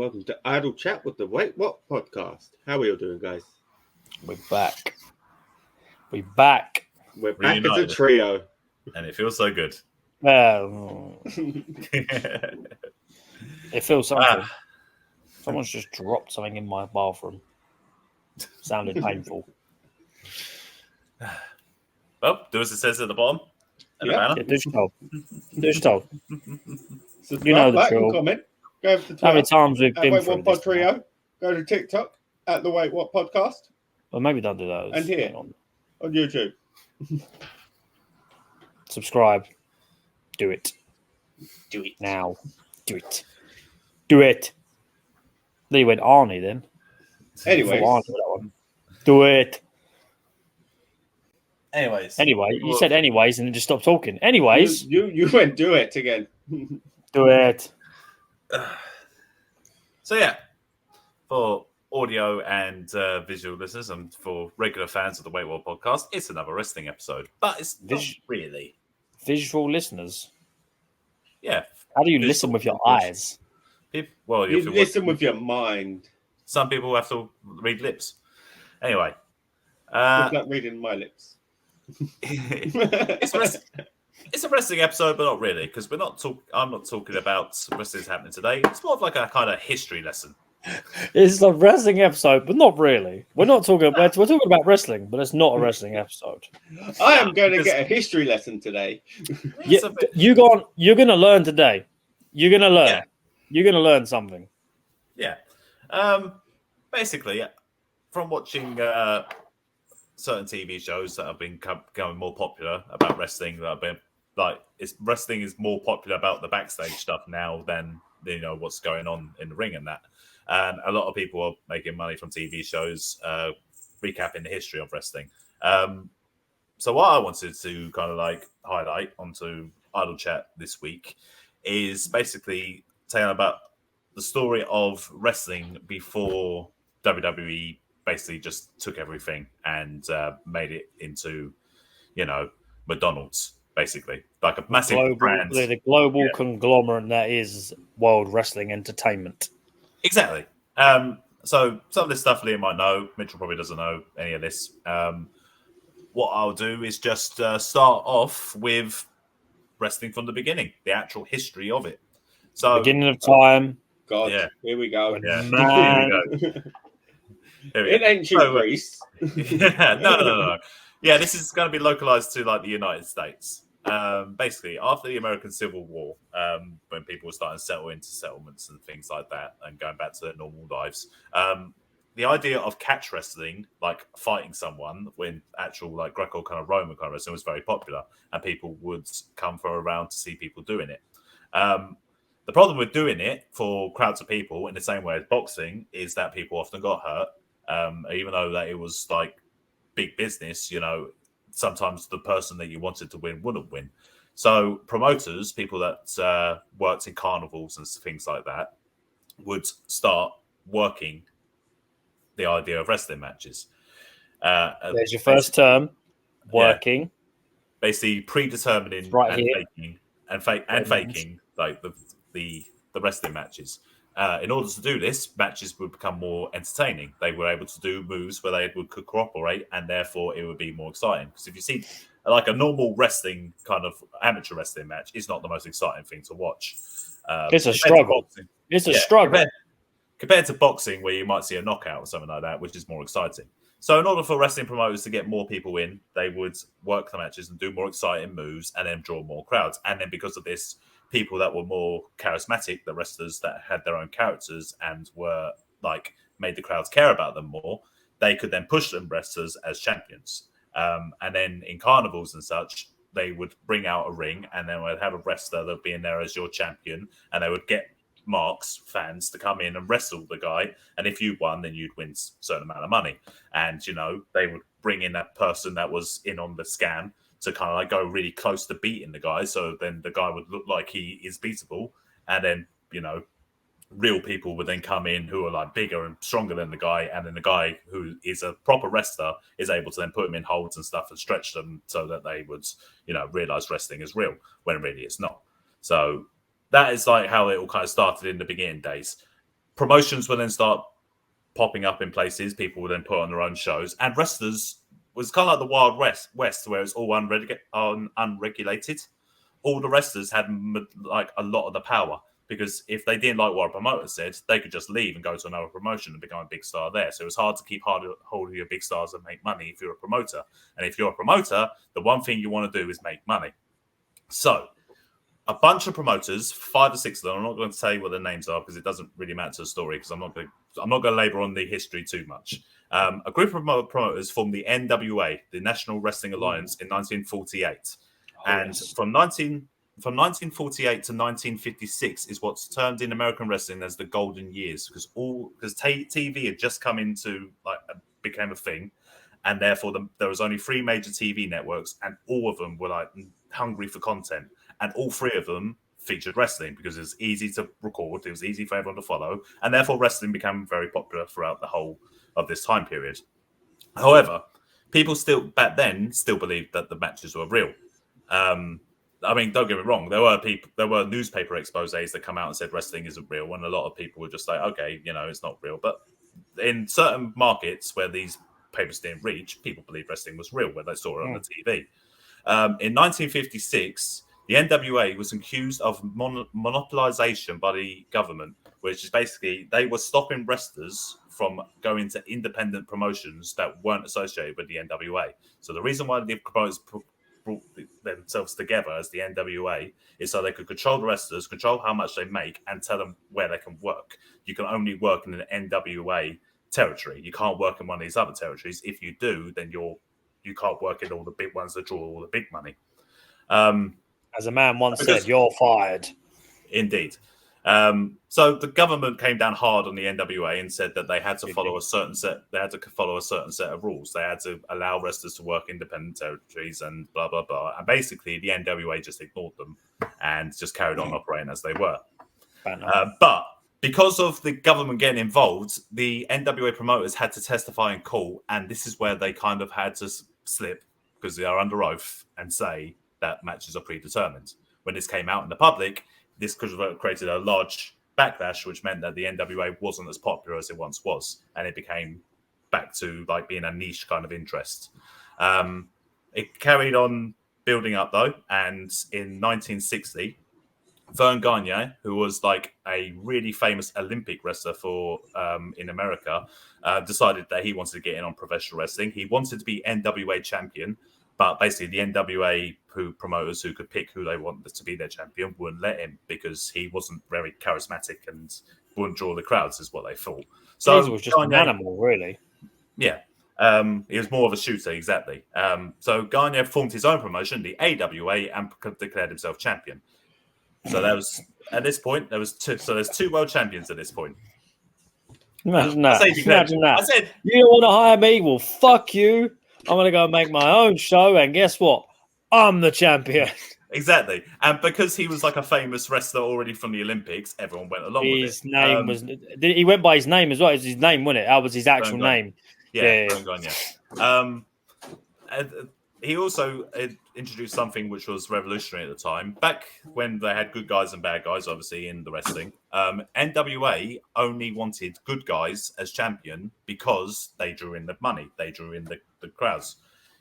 welcome to Idle Chat with the Wait What podcast. How are you all doing, guys? We're back. We're back As a trio. And it feels so good. It feels something. Someone's just dropped something in my bathroom. Sounded painful. Well, do as it says at the bottom. Yeah, digital. You know the drill. Comment. Go over to Twitter. How many times we've been through this? WaitWhatPodTrio. Go to TikTok at the Wait What Podcast. Well, maybe don't do those. And here on YouTube. Subscribe. Do it. Do it now. Do it. Do it. Then you went Arnie then. Anyways. Do it. Anyway, you said anyways and then just stopped talking. Anyways. You went do it again. Do it. So yeah, for audio and visual listeners and for regular fans of the Wait What podcast, it's another wrestling episode. But it's not really. Visual listeners? Yeah. How do you listen with your eyes? You listen with your mind. Some people have to read lips. Anyway. It's like reading my lips. It's a wrestling episode, but not really, because I'm not talking about wrestling's happening today. It's more of like a kind of history lesson. It's a wrestling episode, but not really. We're talking about wrestling, but it's not a wrestling episode. I am going to get a history lesson today. You're going to learn today. You're going to learn. Yeah. You're going to learn something. Yeah. Basically, from watching certain TV shows that have been becoming more popular about wrestling, that have been wrestling is more popular about the backstage stuff now than what's going on in the ring and that. And a lot of people are making money from TV shows, recapping the history of wrestling. So what I wanted to kind of highlight onto Idle Chat this week is basically telling about the story of wrestling before WWE basically just took everything and made it into, McDonald's, basically. Like a massive brand. The global conglomerate that is World Wrestling Entertainment. Exactly. So some of this stuff Liam might know. Mitchell probably doesn't know any of this. What I'll do is just start off with wrestling from the beginning, the actual history of it. So beginning of time. God, yeah. Here we go. Yeah. In ancient Greece. No. Yeah, this is going to be localized to the United States. Basically, after the American Civil War, when people were starting to settle into settlements and things like that and going back to their normal lives, the idea of catch wrestling, like fighting someone, when actual Greco kind of Roman kind of wrestling was very popular, and people would come for a round to see people doing it. The problem with doing it for crowds of people in the same way as boxing is that people often got hurt. Even though that it was big business, sometimes the person that you wanted to win wouldn't win. So promoters, people that worked in carnivals and things like that, would start working the idea of wrestling matches. There's your first term, working. Yeah, basically predetermining and faking the wrestling matches. In order to do this, matches would become more entertaining. They were able to do moves where they could cooperate, and therefore it would be more exciting. Because if you see a normal wrestling kind of amateur wrestling match, is not the most exciting thing to watch. It's a struggle. It's a struggle. Compared to boxing, where you might see a knockout or something like that, which is more exciting. So in order for wrestling promoters to get more people in, they would work the matches and do more exciting moves and then draw more crowds. And then because of this, people that were more charismatic, the wrestlers that had their own characters and were made the crowds care about them more, they could then push them wrestlers as champions. And then in carnivals and such, they would bring out a ring and then would have a wrestler that would be in there as your champion, and they would get fans to come in and wrestle the guy. And if you won, then you'd win a certain amount of money. And, they would bring in that person that was in on the scam to kind of go really close to beating the guy. So then the guy would look like he is beatable. And then, real people would then come in who are bigger and stronger than the guy. And then the guy who is a proper wrestler is able to then put them in holds and stuff and stretch them so that they would, realize wrestling is real when really it's not. So that is how it all kind of started in the beginning days. promotions will then start popping up in places. People will then put on their own shows, and wrestlers was kind of like the Wild West, where it's all unregulated. All the wrestlers had like a lot of the power, because if they didn't like what a promoter said, they could just leave and go to another promotion and become a big star there. So it was hard to keep hold of your big stars and make money if you're a promoter. And if you're a promoter, the one thing you want to do is make money. So a bunch of promoters, 5 or 6 of them, I'm not going to tell you what their names are because it doesn't really matter to the story, because I'm not going to labor on the history too much. A group of promoters formed the NWA, the National Wrestling Alliance, in 1948. From 1948 to 1956 is what's termed in American wrestling as the golden years, because TV had just come into became a thing, and therefore there was only 3 major TV networks, and all of them were like hungry for content, and all 3 of them featured wrestling because it was easy to record, it was easy for everyone to follow, and therefore wrestling became very popular throughout the whole of this time period. However, people back then believed that the matches were real. I mean, don't get me wrong. There were newspaper exposés that come out and said wrestling isn't real, and a lot of people were just like, okay, it's not real. But in certain markets where these papers didn't reach, people believed wrestling was real when they saw it on the TV. In 1956, the NWA was accused of monopolization by the government, which is basically they were stopping wrestlers from going to independent promotions that weren't associated with the NWA. So the reason why the promoters brought themselves together as the NWA is so they could control the wrestlers, control how much they make, and tell them where they can work. You can only work in an NWA territory. You can't work in one of these other territories. If you do, then you can't work in all the big ones that draw all the big money. As a man once said, you're fired. Indeed. So the government came down hard on the NWA and said that they had to follow a certain set. They had to follow a certain set of rules. They had to allow wrestlers to work independent territories and blah blah blah. And basically, the NWA just ignored them and just carried on operating as they were. But because of the government getting involved, the NWA promoters had to testify in court, and this is where they kind of had to slip, because they are under oath, and say that matches are predetermined. When this came out in the public, this could have created a large backlash, which meant that the NWA wasn't as popular as it once was, and it became back to being a niche kind of interest. It carried on building up though, and in 1960, Vern Gagne, who was a really famous Olympic wrestler in America, decided that he wanted to get in on professional wrestling. He wanted to be NWA champion, but basically the NWA promoters who could pick who they wanted to be their champion wouldn't let him, because he wasn't very charismatic and wouldn't draw the crowds, is what they thought. So he was just an animal, really. Yeah. He was more of a shooter, exactly. So Gagne formed his own promotion, the AWA, and declared himself champion. So that was at this point. There's 2 world champions at this point. Imagine that. I said, you don't want to hire me? Well, fuck you. I'm going to go make my own show, and guess what? I'm the champion. Exactly. And because he was a famous wrestler already from the Olympics, everyone went along with it. His name was... He went by his name as well. It was his name, wasn't it? That was his actual name. Yeah. He also introduced something which was revolutionary at the time. Back when they had good guys and bad guys, obviously, in the wrestling, NWA only wanted good guys as champion because they drew in the money. They drew in the crowds.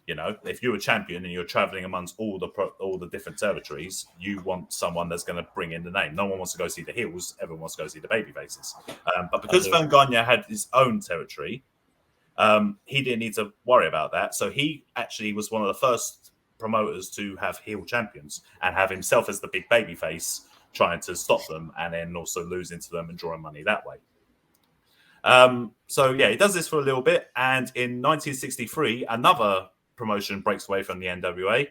If you're a champion and you're traveling amongst all the different territories, you want someone that's going to bring in the name. No one wants to go see the heels. Everyone wants to go see the baby faces. But because Vern Gagne had his own territory, he didn't need to worry about that. So he actually was one of the first promoters to have heel champions and have himself as the big baby face, trying to stop them and then also losing to them and drawing money that way. He does this for a little bit. And in 1963, another promotion breaks away from the NWA.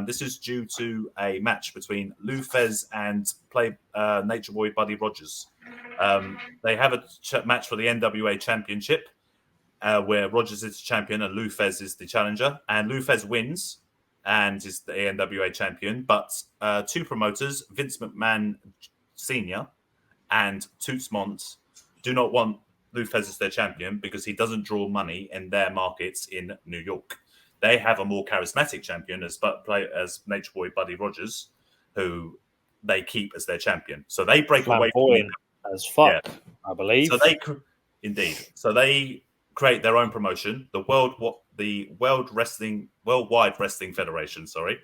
This is due to a match between Lou Thesz and Nature Boy Buddy Rogers. They have a match for the NWA championship, where Rogers is the champion and Lou Thesz is the challenger. And Lou Thesz wins and is the NWA champion. But 2 promoters, Vince McMahon Sr. and Toots Mondt, do not want Lou Thesz as their champion because he doesn't draw money in their markets in New York. They have a more charismatic champion as Nature Boy Buddy Rogers, who they keep as their champion. So they break away from as fuck, I believe. So So they create their own promotion, the Worldwide Wrestling Federation. Sorry,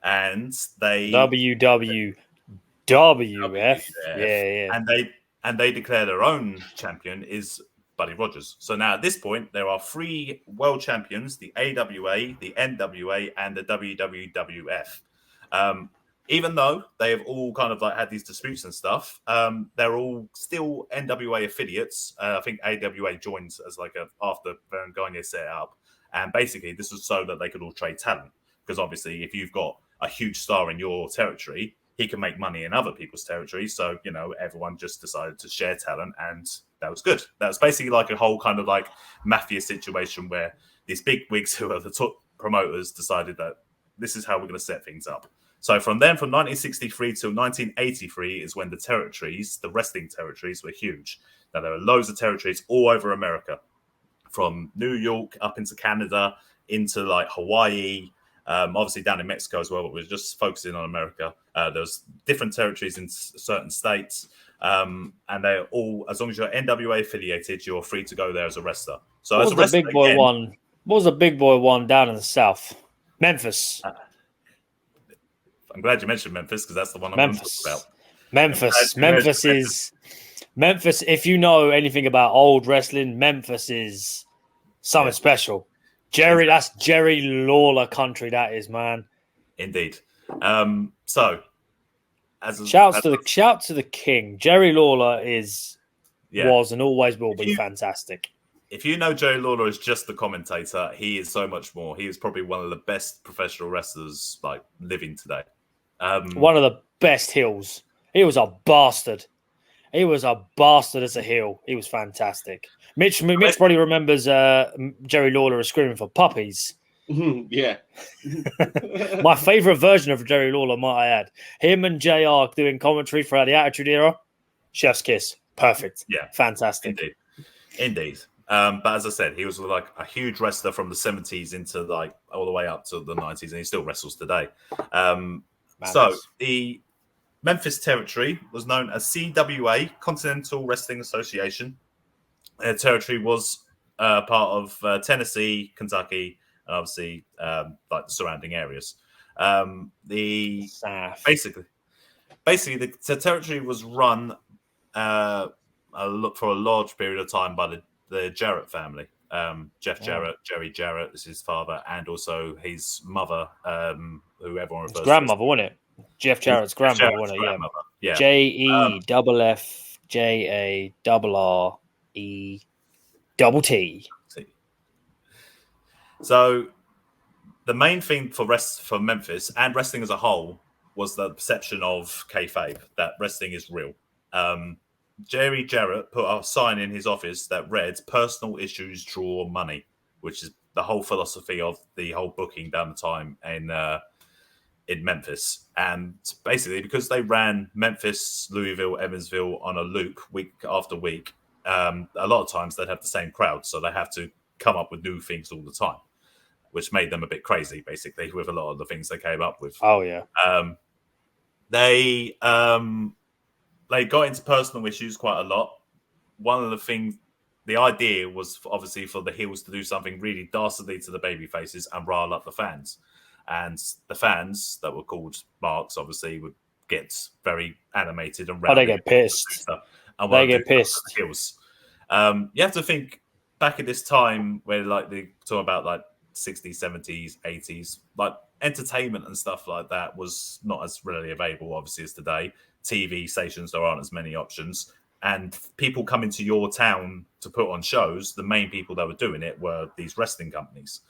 and they WWWF. Yeah. and they declare their own champion is Buddy Rogers. So now at this point, there are 3 world champions: the AWA, the NWA, and the WWF. Even though they have all kind of like had these disputes and stuff, they're all still NWA affiliates. I think AWA joins as like after Vern Gagne set it up, and basically this was so that they could all trade talent. Because obviously, if you've got a huge star in your territory, he can make money in other people's territory. So, everyone just decided to share talent, and that was good. That was basically like a whole kind of like mafia situation where these big wigs who are the top promoters decided that this is how we're going to set things up. So from 1963 till 1983 is when the wrestling territories were huge. Now, there are loads of territories all over America, from New York up into Canada, into like Hawaii, obviously down in Mexico as well, but we're just focusing on America. There's different territories in certain states, and they're all, as long as you're NWA affiliated, you're free to go there as a wrestler. So What was the big boy one? What was the big boy one down in the South? Memphis. I'm glad you mentioned Memphis, because that's the one I'm going to talk about. Memphis. If you know anything about old wrestling, Memphis is something special. That's Jerry Lawler country. That is, man. Indeed. Shout to the king. Jerry Lawler was and always will be fantastic. If you know Jerry Lawler as just the commentator, he is so much more. He is probably one of the best professional wrestlers like living today. One of the best heels. He was a bastard. He was a bastard as a heel. He was fantastic. Mitch probably remembers Jerry Lawler as screaming for puppies. Yeah. My favourite version of Jerry Lawler, might I add. Him and JR doing commentary throughout the Attitude Era. Chef's kiss. Perfect. Yeah. Fantastic. Indeed. But as I said, he was like a huge wrestler from the 70s into like all the way up to the 90s, and he still wrestles today. So the Memphis territory was known as CWA, Continental Wrestling Association. Their territory was part of Tennessee, Kentucky, and obviously like the surrounding areas. Basically, the territory was run for a large period of time by the Jarrett family. Jeff Jarrett, Jerry Jarrett is his father, and also his mother, who everyone refers to. Grandmother, wasn't it? Jeff Jarrett's grandmother, wasn't it? Yeah. JEFFJARRET. So the main thing for Memphis and wrestling as a whole was the perception of kayfabe, that wrestling is real. Jerry Jarrett put a sign in his office that read, "Personal issues draw money," which is the whole philosophy of the whole booking down the time in Memphis. And basically, because they ran Memphis, Louisville, Evansville on a loop week after week, a lot of times they'd have the same crowd. So they have to come up with new things all the time, which made them a bit crazy, basically, with a lot of the things they came up with. Oh, yeah. They got into personal issues quite a lot. One of the idea was obviously for the heels to do something really dastardly to the baby faces and rile up the fans. And the fans that were called marks, obviously, would get very animated and rowdy. They get pissed. They get pissed. Heels. You have to think back at this time where like they talk about like 60s, 70s, 80s, like entertainment and stuff like that was not as readily available, obviously, as today. TV stations, there aren't as many options. And people coming to your town to put on shows, the main people that were doing it were these wrestling companies.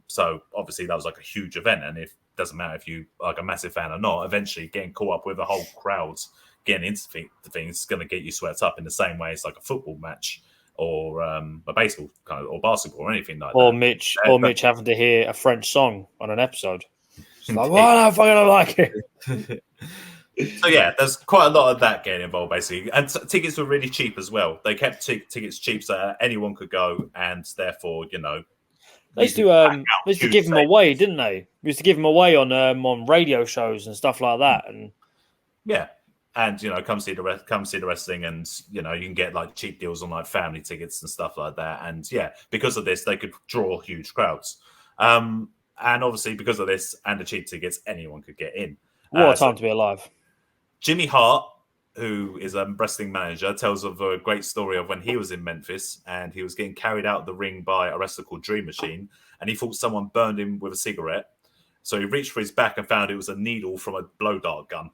So obviously that was like a huge event, and it doesn't matter if you like a massive fan or not, eventually getting caught up with a whole crowd getting into things is going to get you swept up in the same way as like a football match or a baseball kind of, or basketball or anything like that. Mitch having to hear a French song on an episode. It's like, well, I fucking don't like it. So yeah, there's quite a lot of that getting involved, basically, and tickets were really cheap as well. They kept tickets cheap so anyone could go, and therefore, they used to give them away, didn't they? They used to give them away on radio shows and stuff like that. And yeah, and come see the wrestling, and you can get like cheap deals on like family tickets and stuff like that. And yeah, because of this, they could draw huge crowds. And obviously, because of this and the cheap tickets, anyone could get in. What a time to be alive. Jimmy Hart, who is a wrestling manager, tells of a great story of when he was in Memphis and he was getting carried out of the ring by a wrestler called Dream Machine, and he thought someone burned him with a cigarette. So he reached for his back and found it was a needle from a blow dart gun.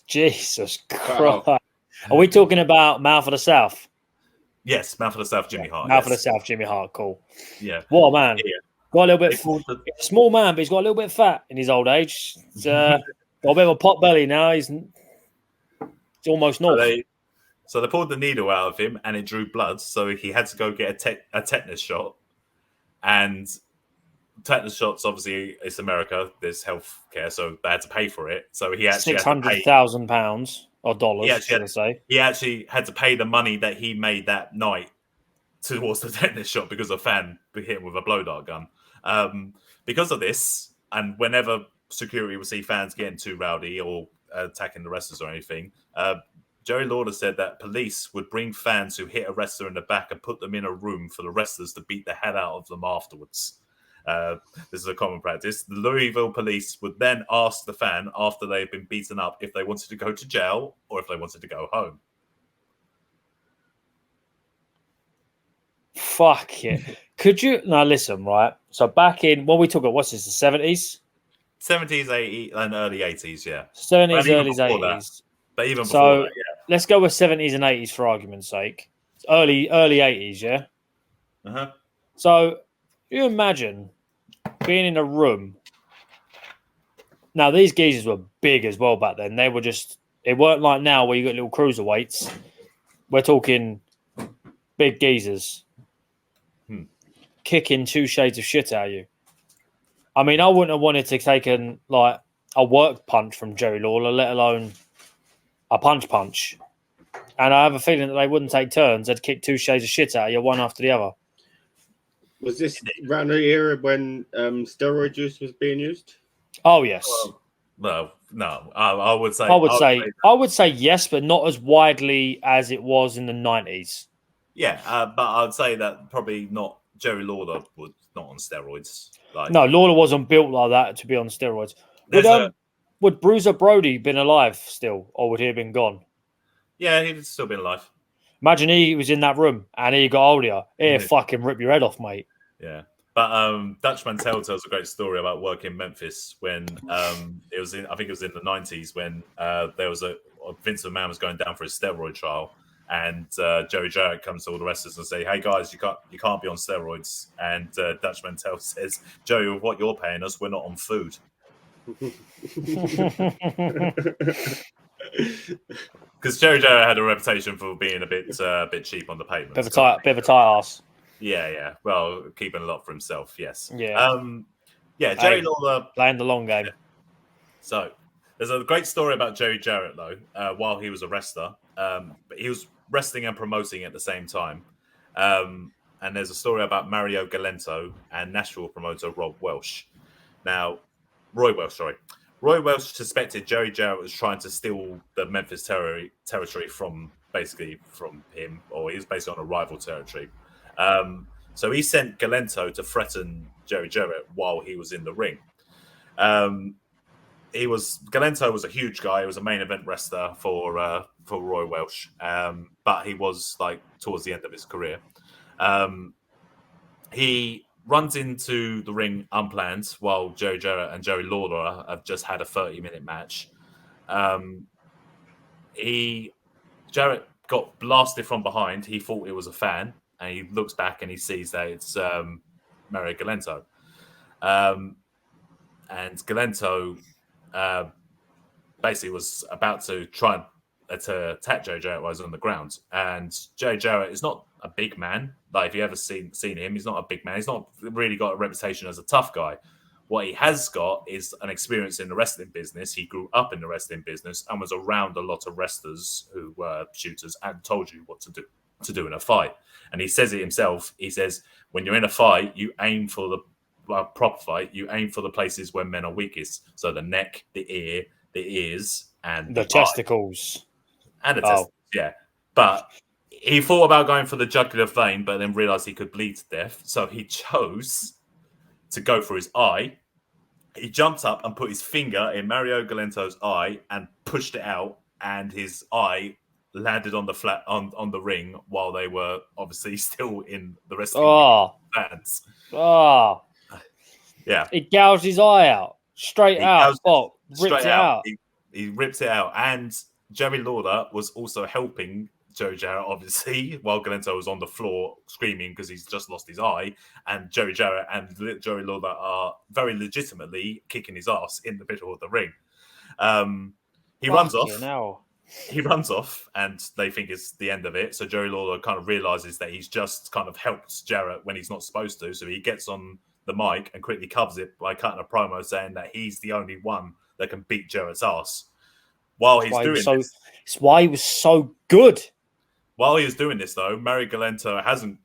Jesus Christ. Wow. Are we talking about Mouth of the South? Yes, Mouth of the South, Jimmy Hart. Mouth of the South, Jimmy Hart. Cool. Yeah. What a man. Yeah. Got a little bit. He's a small man, but he's got a little bit of fat in his old age. He's got a bit of a pot belly now. He's almost north. So they pulled the needle out of him, and it drew blood. So he had to go get a tetanus shot. And tetanus shots, obviously, it's America. There's health care, so they had to pay for it. So he actually £600,000 or dollars. He actually had to pay the money that he made that night towards the tetanus shot because a fan hit him with a blow dart gun. Because of this, and whenever security would see fans getting too rowdy or attacking the wrestlers or anything, Jerry Lawler said that police would bring fans who hit a wrestler in the back and put them in a room for the wrestlers to beat the head out of them afterwards. This is a common practice. The Louisville police would then ask the fan after they've been beaten up if they wanted to go to jail or if they wanted to go home. Fuck it. Could you now listen, right? So back in what we talk about, what's this, the 70s? 70s, 80s, and early 80s, yeah. 70s, early 80s. But even before that, yeah. Let's go with 70s and 80s for argument's sake. Early 80s, yeah? Uh-huh. So you imagine being in a room. Now, these geezers were big as well back then. They were just, it weren't like now where you got little cruiserweights. We're talking big geezers. Kicking 2 shades of shit out of you. I mean, I wouldn't have wanted to take a work punch from Jerry Lawler, let alone a punch. And I have a feeling that they wouldn't take turns. They'd kick 2 shades of shit out of you, one after the other. Was this around the era when steroid use was being used? Oh, yes. Well, no. I would say... I would say yes, but not as widely as it was in the 90s. Yeah, but I'd say that probably not... Jerry Lawler was not on steroids. No, Lawler wasn't built like that to be on steroids. Would Bruiser Brody been alive still, or would he have been gone? Yeah, he'd still been alive. Imagine he was in that room and he got hold of you. He'd fucking rip your head off, mate. Yeah. But Dutch Mantel tells a great story about working in Memphis when it was in the 90s when there was Vince McMahon was going down for his steroid trial. And Jerry Jarrett comes to all the wrestlers and say, "Hey guys, you can't be on steroids." And Dutch Mantel says, "Joey, with what you're paying us, we're not on food." Because Jerry Jarrett had a reputation for being a bit cheap on the payment. Bit of a tight ass. Yeah. Well, keeping a lot for himself. Yes. Yeah. Jerry Lawler playing the long game. Yeah. So there's a great story about Jerry Jarrett though. While he was a wrestler, but he was wrestling and promoting at the same time. And there's a story about Mario Galento and Nashville promoter Roy Welsh. Roy Welsh suspected Jerry Jarrett was trying to steal the Memphis territory from him, or he was basically on a rival territory. So he sent Galento to threaten Jerry Jarrett while he was in the ring. Galento was a huge guy. He was a main event wrestler for Roy Welsh, but he was like towards the end of his career. He runs into the ring unplanned while Jerry Jarrett and Jerry Lawler have just had a 30-minute match. Jarrett got blasted from behind. He thought it was a fan, and he looks back and he sees that it's Mario Galento. And Galento basically was about to try to attack Jerry Jarrett while he was on the ground. And Jerry Jarrett is not a big man. Like, if you ever seen him, he's not a big man. He's not really got a reputation as a tough guy. What he has got is an experience in the wrestling business. He grew up in the wrestling business and was around a lot of wrestlers who were shooters and told you what to do in a fight. And he says it himself. He says, when you're in a fight, you aim for the proper fight. You aim for the places where men are weakest. So the neck, the ear, the ears and the eye. testicles. And the Oh. testicles, yeah. But he thought about going for the jugular vein, but then realised he could bleed to death. So he chose to go for his eye. He jumped up and put his finger in Mario Galento's eye and pushed it out, and his eye landed on the ring while they were obviously still in the wrestling fans. Oh. Yeah. He gouged his eye out. Straight out. Ripped it out. He ripped it out. And Jerry Lawler was also helping Jerry Jarrett, obviously, while Galento was on the floor screaming because he's just lost his eye. And Jerry Jarrett and Jerry Lawler are very legitimately kicking his ass in the middle of the ring. He runs off. He runs off, and they think it's the end of it. So Jerry Lawler kind of realizes that he's just kind of helped Jarrett when he's not supposed to. So he gets on the mic and quickly covers it by cutting a promo saying that he's the only one that can beat Jarrett's ass. While he's doing this, it's why he was so good. While he was doing this, though, Mario Galento hasn't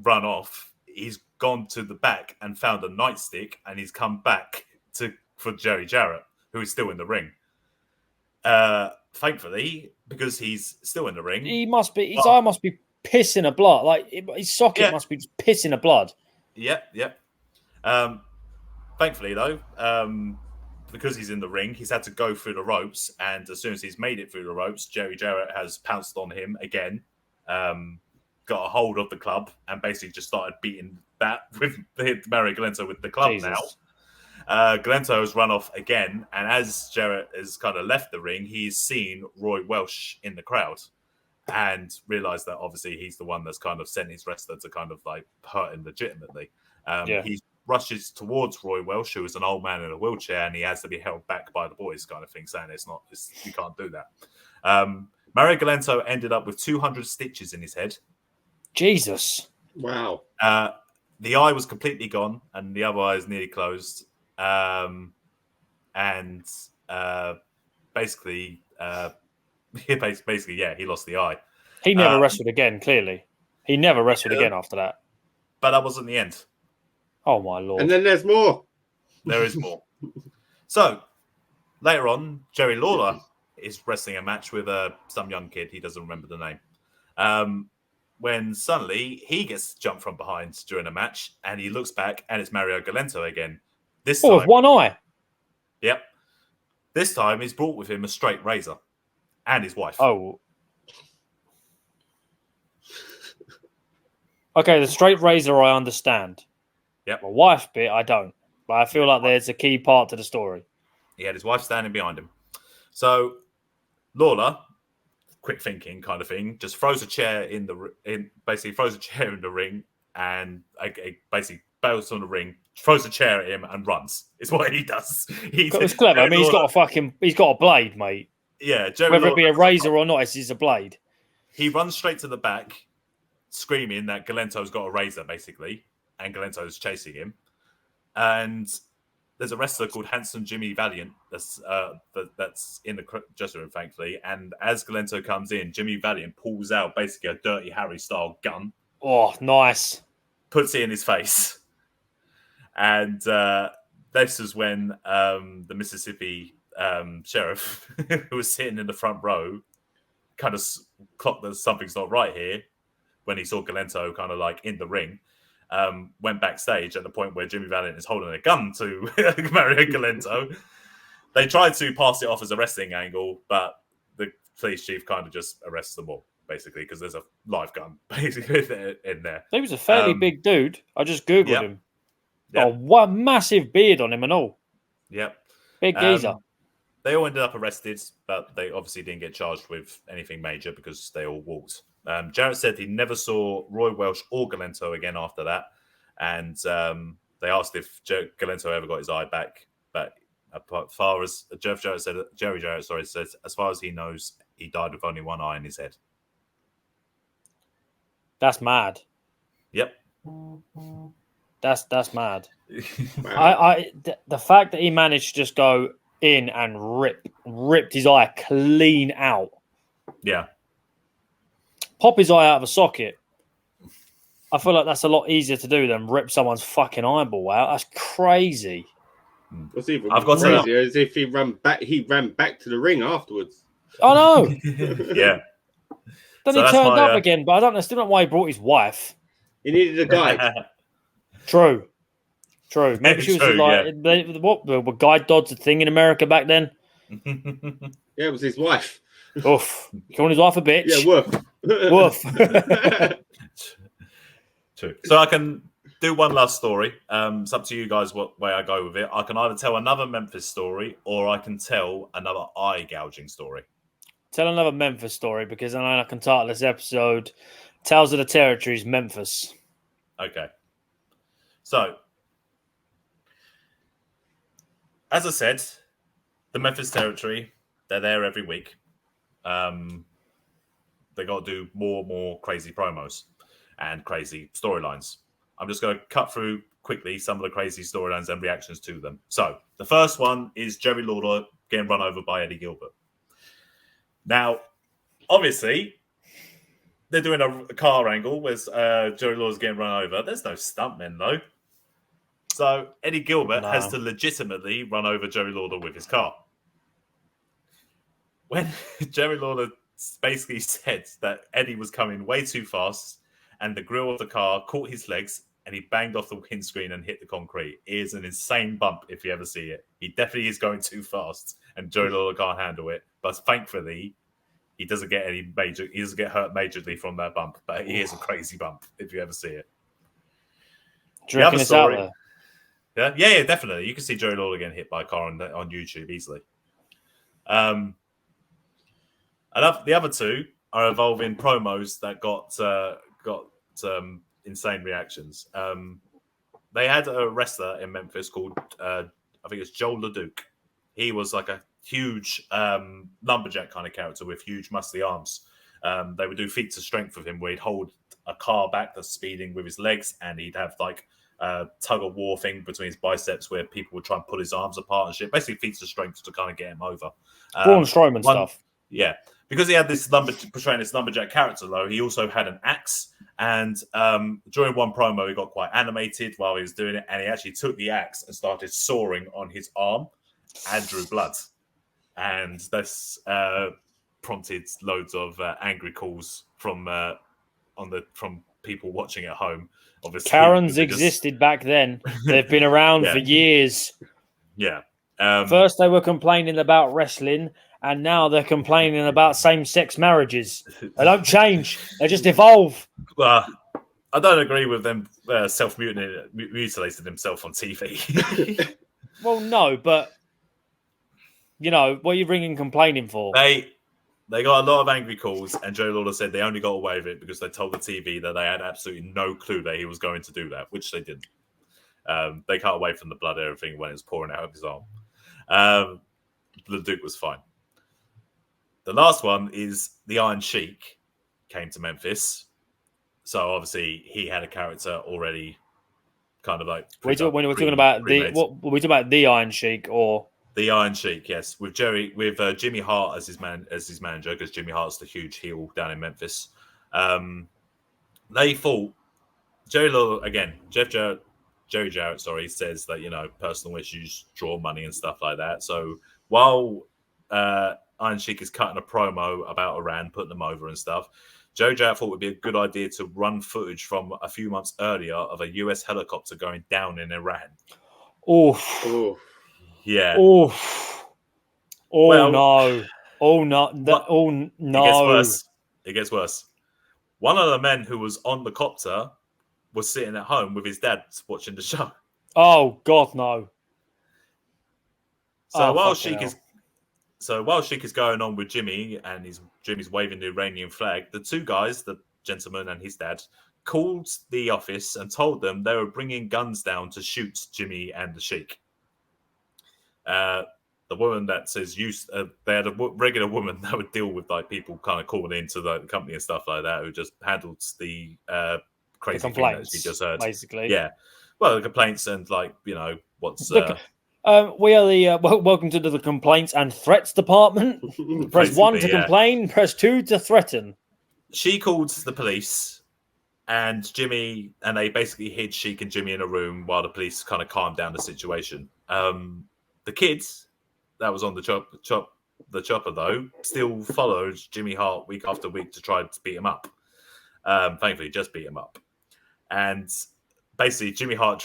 run off. He's gone to the back and found a nightstick, and he's come back for Jerry Jarrett, who is still in the ring. Thankfully, because he's still in the ring, his eye must be pissing a blood. Like his socket must be just pissing a blood. Yep. Thankfully, though, because he's in the ring, he's had to go through the ropes, and as soon as he's made it through the ropes, Jerry Jarrett has pounced on him again, got a hold of the club, and basically just started beating that with Mario Galento with the club. Jesus. Now. Galento has run off again, and as Jarrett has kind of left the ring, he's seen Roy Welsh in the crowd and realised that obviously he's the one that's kind of sent his wrestler to kind of like hurt him legitimately. He rushes towards Roy Welsh, who is an old man in a wheelchair, and he has to be held back by the boys, kind of thing, saying you can't do that. Mario Galento ended up with 200 stitches in his head. Jesus. Wow. The eye was completely gone, and the other eye is nearly closed. Basically, he lost the eye. He never wrestled again, clearly. He never wrestled again after that. But that wasn't the end. Oh, my Lord. And then there's more. There is more. So, later on, Jerry Lawler is wrestling a match with some young kid. He doesn't remember the name. When suddenly he gets jumped from behind during a match, and he looks back, and it's Mario Galento again. This time, with one eye. Yep. This time, he's brought with him a straight razor and his wife. Oh. Okay, the straight razor I understand. Yep. My wife bit, I don't. But I feel like there's a key part to the story. He had his wife standing behind him. So Lawler, quick thinking kind of thing, just throws a chair in the ring and basically bails on the ring, throws a chair at him and runs. It's what he does. It's clever. I mean, he's got a blade, mate. Yeah, whether it be a razor or not, it's a blade. He runs straight to the back, screaming that Galento's got a razor, basically, and Galento's chasing him. And there's a wrestler called Handsome Jimmy Valiant that's in the dressing room, thankfully. And as Galento comes in, Jimmy Valiant pulls out basically a Dirty Harry style gun. Oh, nice! Puts it in his face, and this is when the Mississippi sheriff, who was sitting in the front row, kind of clocked that something's not right here when he saw Galento kind of like in the ring. Went backstage at the point where Jimmy Valiant is holding a gun to Mario Galento. They tried to pass it off as a wrestling angle, but the police chief kind of just arrests them all, basically, because there's a live gun basically in there. He was a fairly big dude. I just Googled him. Yep. Oh, what a massive beard on him and all. Yep. Big geezer. They all ended up arrested, but they obviously didn't get charged with anything major because they all walked. Jarrett said he never saw Roy Welsh or Galento again after that. And they asked if Galento ever got his eye back. But as far as Jerry Jarrett said, as far as he knows, he died with only one eye in his head. That's mad. Yep. That's mad. The fact that he managed to just go in and ripped his eye clean out. Yeah. Pop his eye out of a socket. I feel like that's a lot easier to do than rip someone's fucking eyeball out. That's crazy. What's even I've got crazier is if he ran back to the ring afterwards. I know. Yeah. Then So he that's turned my, up again, but I still don't know why he brought his wife. He needed a guide. True. Maybe she was True, like, were guide dogs a thing in America back then? Yeah, it was his wife. Oof. Calling his wife a bitch. Yeah, woof. Woof. True. So I can do one last story. It's up to you guys what way I go with it. I can either tell another Memphis story or I can tell another eye gouging story. Tell another Memphis story because then I can title this episode Tales of the Territories, Memphis. Okay. So, as I said, the Memphis Territory, they're there every week. They got to do more crazy promos and crazy storylines. I'm just going to cut through quickly some of the crazy storylines and reactions to them. So, the first one is Jerry Lawler getting run over by Eddie Gilbert. Now, obviously, they're doing a car angle where Jerry Lawler's getting run over. There's no stuntmen, though. So Eddie Gilbert has to legitimately run over Jerry Lawler with his car. When Jerry Lawler basically said that Eddie was coming way too fast and the grill of the car caught his legs and he banged off the windscreen and hit the concrete. It is an insane bump if you ever see it. He definitely is going too fast and Jerry Lawler can't handle it. But thankfully, he doesn't get hurt majorly from that bump. But it is a crazy bump if you ever see it. Do you reckon it's out there? Yeah, definitely. You can see Jerry Lawler getting hit by a car on YouTube easily. And the other two are involving promos that got insane reactions. They had a wrestler in Memphis called I think it's Joel LeDuc. He was like a huge lumberjack kind of character with huge muscly arms. They would do feats of strength with him where he'd hold a car back that's speeding with his legs, and he'd have like a tug of war thing between his biceps where people would try and pull his arms apart and shit. Basically feats of strength to kind of get him over. Braun Strowman stuff. Yeah. Because he had this portraying this lumberjack character, though, he also had an axe. And during one promo, he got quite animated while he was doing it, and he actually took the axe and started sawing on his arm and drew blood. And this prompted loads of angry calls from people watching at home. Obviously, Karens existed back then. They've been around for years. Yeah. First, they were complaining about wrestling, and now they're complaining about same-sex marriages. They don't change; they just evolve. Well, I don't agree with them self-mutilating himself on TV. Well, no, but you know what are you ringing complaining for? They got a lot of angry calls, and Joe Lawler said they only got away with it because they told the TV that they had absolutely no clue that he was going to do that, which they didn't. They cut away from the blood and everything when it was pouring out of his arm. The Duke was fine. The last one is the Iron Sheik came to Memphis. So obviously he had a character already kind of like... We're talking about the Iron Sheik or... The Iron Sheik, yes, with Jimmy Hart as his manager, because Jimmy Hart's the huge heel down in Memphis. They fought. Jerry Lawler again. Jerry Jarrett, says that personal issues draw money and stuff like that. So while Iron Sheik is cutting a promo about Iran, putting them over and stuff, Joe Jarrett thought it would be a good idea to run footage from a few months earlier of a US helicopter going down in Iran. Oh. Yeah. Oh Well, no. Oh no. No. It gets worse. One of the men who was on the copter was sitting at home with his dad watching the show. Oh God, no. While Sheik is going on with Jimmy and Jimmy's waving the Iranian flag, the two guys, the gentleman and his dad, called the office and told them they were bringing guns down to shoot Jimmy and the Sheik. The woman that says they had a regular woman that would deal with people kind of calling into the company and stuff like that, who just handled the crazy thing that she just heard. Basically, yeah. Well, the complaints and what's. We are the welcome to the complaints and threats department. Press 1 to complain. Press 2 to threaten. She called the police, and they basically hid Sheik and Jimmy in a room while the police kind of calmed down the situation. The kids that was on the chopper though still followed Jimmy Hart week after week to try to beat him up. Thankfully, just beat him up, and basically Jimmy Hart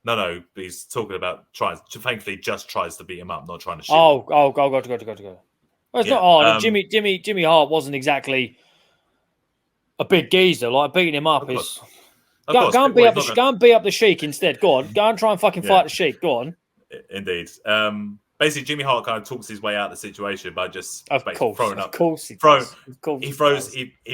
No, he's talking about thankfully just tries to beat him up, not trying to shoot. Go. Well, it's not hard. Jimmy Hart wasn't exactly a big geezer. Like beating him up is. Go and beat up the Sheik instead. Go on, go and try and fucking fight the Sheik. Go on. Indeed. Basically, Jimmy Hart kind of talks his way out of the situation by just throwing up. Of course, he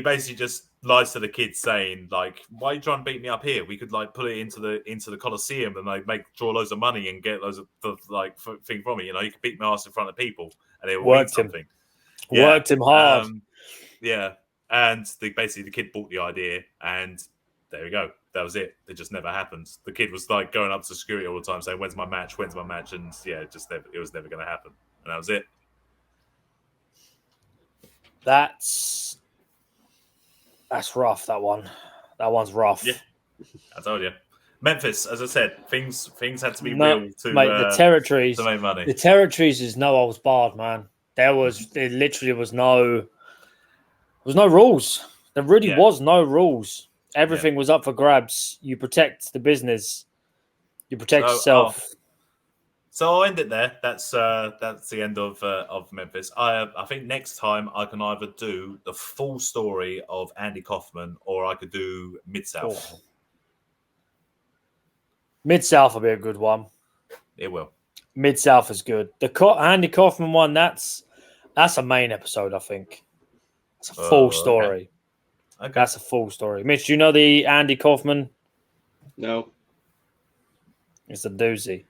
basically just lies to the kids, saying like, "Why are you trying to beat me up here? We could like put it into the Coliseum and like draw loads of money and get loads of thing from it. You know, you could beat my ass in front of people and it will mean something." Worked him hard. And the kid bought the idea, and there we go. That was it. It just never happened. The kid was like going up to security all the time, saying, "When's my match? When's my match?" And it was never going to happen. And that was it. That's rough. That one's rough. Yeah, I told you. Memphis, as I said, things had to be real to the territories to make money. The territories is no holds barred, man. There literally was no rules. There really was no rules. Everything was up for grabs. You protect the business. You protect yourself. So I'll end it there. That's the end of Memphis. I think next time I can either do the full story of Andy Kaufman or I could do Mid-South. Oh. Mid-South will be a good one. It will. Mid-South is good. The Andy Kaufman one, that's a main episode, I think. It's a full story. Okay. That's a full story. Mitch, do you know the Andy Kaufman? No. It's a doozy.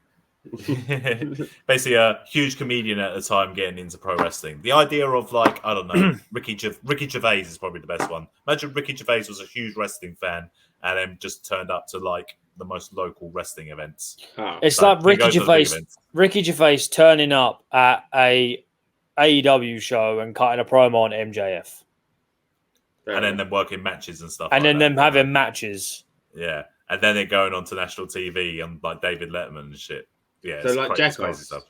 Basically, a huge comedian at the time getting into pro wrestling. The idea of like, I don't know, Ricky Gervais is probably the best one. Imagine Ricky Gervais was a huge wrestling fan and then just turned up to like the most local wrestling events. It's like Ricky Gervais turning up at a AEW show and cutting a promo on MJF. And then them working matches and stuff. And then them having matches. Yeah. And then they're going on to national TV and like David Letterman and shit. Yeah. So like crazy stuff.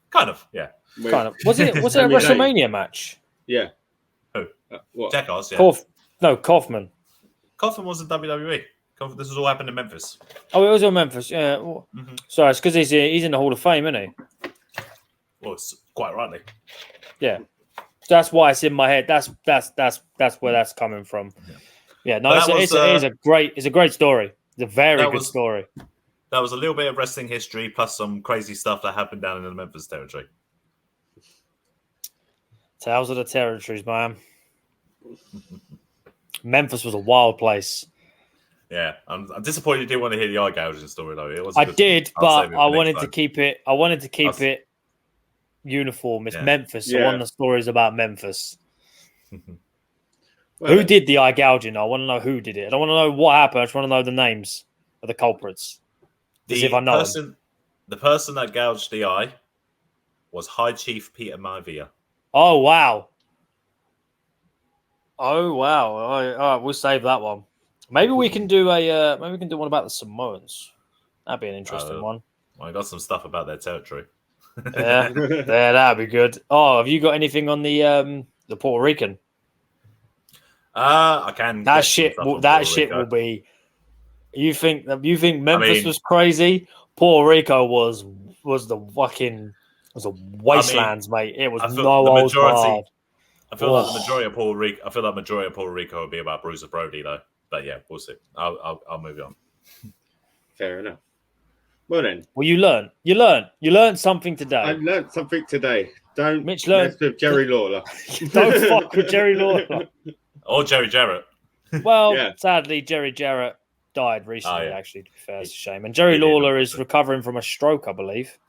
Kind of, yeah. Kind of. Was it a WrestleMania match? Yeah. Who? What? Jackass, yeah. Kaufman. Kaufman was in WWE. This has all happened in Memphis. Oh, it was in Memphis, yeah. Well, sorry, it's because he's in the Hall of Fame, isn't he? Well, it's quite rightly. Yeah. That's why it's in my head. That's where that's coming from. Yeah, no, it's a great story. It's a very good story. That was a little bit of wrestling history plus some crazy stuff that happened down in the Memphis territory. Tales of the territories, man. Memphis was a wild place. Yeah, I'm disappointed you didn't want to hear the eye gouging story though. I wanted to keep it uniform. It's Memphis. So one of the stories about Memphis. Who did the eye gouging? I want to know who did it. I don't want to know what happened. I just want to know the names of the culprits. The person that gouged the eye was High Chief Peter Maivia. Oh wow! All right, we'll save that one. Maybe we can do one about the Samoans. That'd be an interesting one. I got some stuff about their territory. Yeah, that'd be good. Oh, have you got anything on the Puerto Rican? I can. That shit will be. You think Memphis was crazy? Puerto Rico was the fucking a wastelands, mate. It was no old hard. I feel like the majority of Puerto Rico would be about Bruiser Brody though. But yeah, we'll see. I'll move on. Fair enough. Well then. Well, you learned something today. I learned something today. Don't mess with Jerry Lawler. Don't fuck with Jerry Lawler. Or Jerry Jarrett. Well, sadly, Jerry Jarrett died recently, actually, to be fair. It's a shame. And Jerry Lawler is recovering from a stroke, I believe.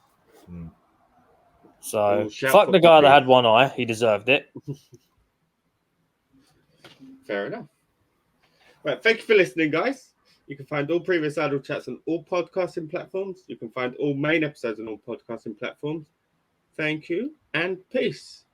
So, fuck the guy that had one eye. He deserved it. Fair enough. Right, thank you for listening, guys. You can find all previous Idle Chats on all podcasting platforms. You can find all main episodes on all podcasting platforms. Thank you and peace.